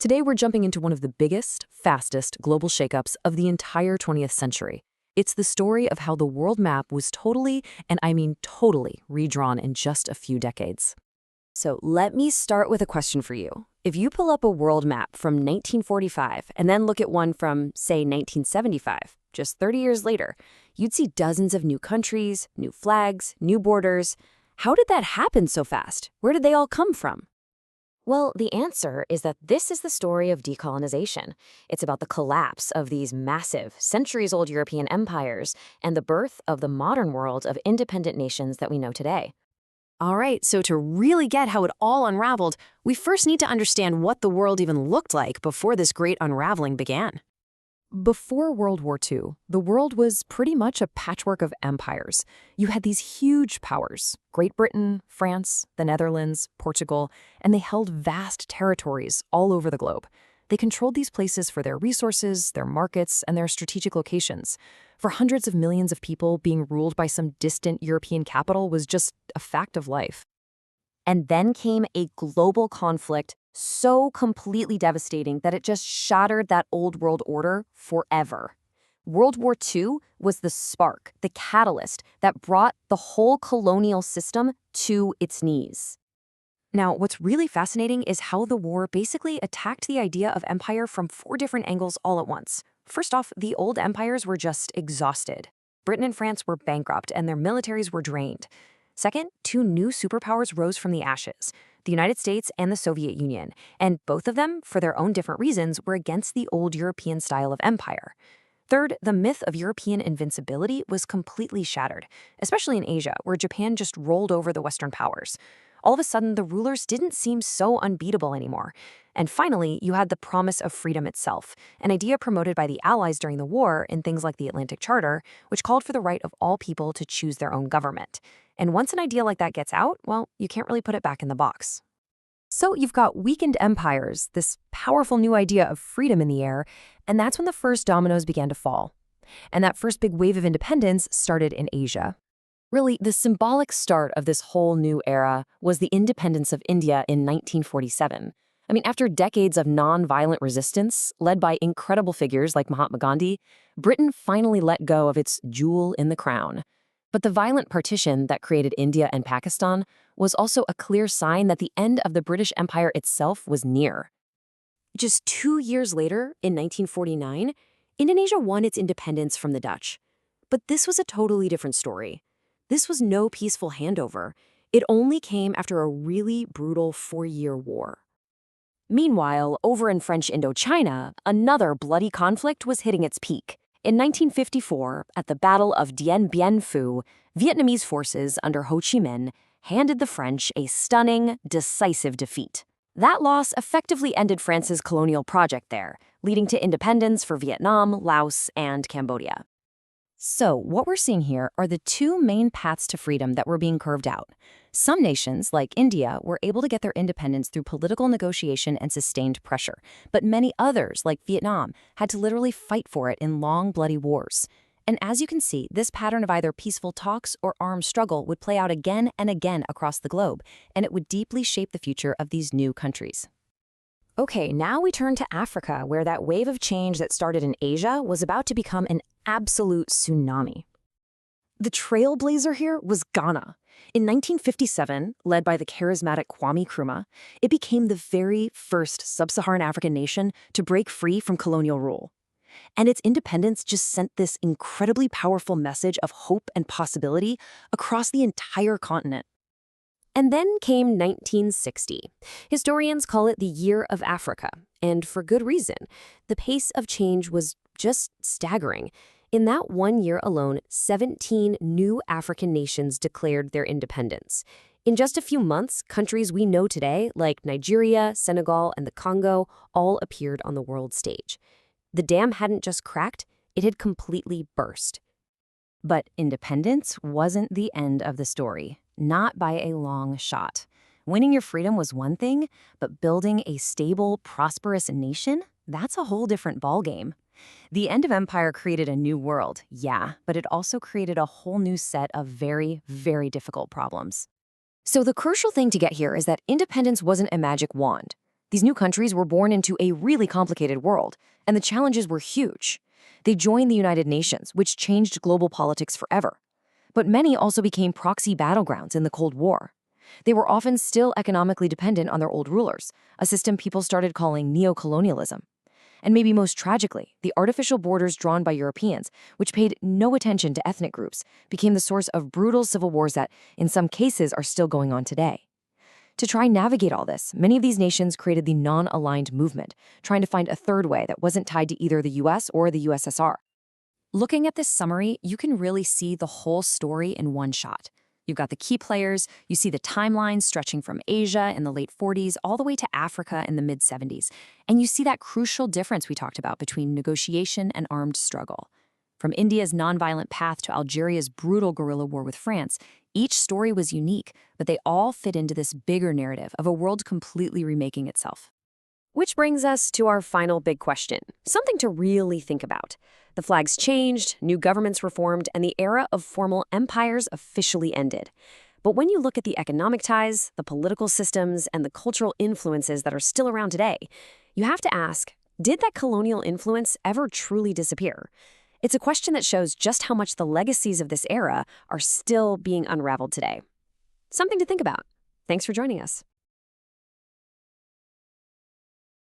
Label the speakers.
Speaker 1: Today, we're jumping into one of the biggest, fastest global shakeups of the entire 20th century. It's the story of how the world map was totally, and I mean totally, redrawn in just a few decades. So let me start with a question for you. If you pull up a world map from 1945 and then look at one from, say, 1975, just 30 years later, you'd see dozens of new countries, new flags, new borders. How did that happen so fast? Where did they all come from? Well, the answer is that this is the story of decolonization. It's about the collapse of these massive, centuries-old European empires and the birth of the modern world of independent nations that we know today. All right, so to really get how it all unraveled, we first need to understand what the world even looked like before this great unraveling began. Before World War II, the world was pretty much a patchwork of empires. You had these huge powers, Great Britain, France, the Netherlands, Portugal, and they held vast territories all over the globe. They controlled these places for their resources, their markets, and their strategic locations. For hundreds of millions of people, being ruled by some distant European capital was just a fact of life. And then came a global conflict so completely devastating that it just shattered that old world order forever. World War II was the spark, the catalyst that brought the whole colonial system to its knees. Now, what's really fascinating is how the war basically attacked the idea of empire from 4 different angles all at once. First off, the old empires were just exhausted. Britain and France were bankrupt and their militaries were drained. Second, 2 new superpowers rose from the ashes, the United States and the Soviet Union, and both of them, for their own different reasons, were against the old European style of empire. Third, the myth of European invincibility was completely shattered, especially in Asia, where Japan just rolled over the Western powers. All of a sudden, the rulers didn't seem so unbeatable anymore. And finally, you had the promise of freedom itself, an idea promoted by the Allies during the war in things like the Atlantic Charter, which called for the right of all people to choose their own government. And once an idea like that gets out, well, you can't really put it back in the box. So you've got weakened empires, this powerful new idea of freedom in the air, and that's when the first dominoes began to fall. And that first big wave of independence started in Asia. Really, the symbolic start of this whole new era was the independence of India in 1947. I mean, after decades of non-violent resistance, led by incredible figures like Mahatma Gandhi, Britain finally let go of its jewel in the crown. But the violent partition that created India and Pakistan was also a clear sign that the end of the British Empire itself was near. Just 2 years later, in 1949, Indonesia won its independence from the Dutch. But this was a totally different story. This was no peaceful handover. It only came after a really brutal 4-year war. Meanwhile, over in French Indochina, another bloody conflict was hitting its peak. In 1954, at the Battle of Dien Bien Phu, Vietnamese forces under Ho Chi Minh handed the French a stunning, decisive defeat. That loss effectively ended France's colonial project there, leading to independence for Vietnam, Laos, and Cambodia. So, what we're seeing here are the 2 main paths to freedom that were being carved out. Some nations, like India, were able to get their independence through political negotiation and sustained pressure, but many others, like Vietnam, had to literally fight for it in long, bloody wars. And as you can see, this pattern of either peaceful talks or armed struggle would play out again and again across the globe, and it would deeply shape the future of these new countries. Okay, now we turn to Africa, where that wave of change that started in Asia was about to become an absolute tsunami. The trailblazer here was Ghana. In 1957, led by the charismatic Kwame Nkrumah, it became the very first sub-Saharan African nation to break free from colonial rule. And its independence just sent this incredibly powerful message of hope and possibility across the entire continent. And then came 1960. Historians call it the Year of Africa, and for good reason. The pace of change was just staggering. In that 1 year alone, 17 new African nations declared their independence. In just a few months, countries we know today, like Nigeria, Senegal, and the Congo, all appeared on the world stage. The dam hadn't just cracked, it had completely burst. But independence wasn't the end of the story. Not by a long shot. Winning your freedom was one thing, but building a stable, prosperous nation, that's a whole different ballgame. The end of empire created a new world, yeah, but it also created a whole new set of very, very difficult problems. So the crucial thing to get here is that independence wasn't a magic wand.
Speaker 2: These new countries were born into a really complicated world, and the challenges were huge. They joined the United Nations, which changed global politics forever. But many also became proxy battlegrounds in the Cold War. They were often still economically dependent on their old rulers, a system people started calling neocolonialism. And maybe most tragically, the artificial borders drawn by Europeans, which paid no attention to ethnic groups, became the source of brutal civil wars that, in some cases, are still going on today. To try and navigate all this, many of these nations created the non-aligned movement, trying to find a third way that wasn't tied to either the US or the USSR.
Speaker 1: Looking at this summary, you can really see the whole story in one shot. You've got the key players, you see the timelines stretching from Asia in the late 40s all the way to Africa in the mid-70s, and you see that crucial difference we talked about between negotiation and armed struggle. From India's nonviolent path to Algeria's brutal guerrilla war with France, each story was unique, but they all fit into this bigger narrative of a world completely remaking itself. Which brings us to our final big question, something to really think about. The flags changed, new governments were formed, and the era of formal empires officially ended. But when you look at the economic ties, the political systems, and the cultural influences that are still around today, you have to ask, did that colonial influence ever truly disappear? It's a question that shows just how much the legacies of this era are still being unraveled today. Something to think about. Thanks for joining us.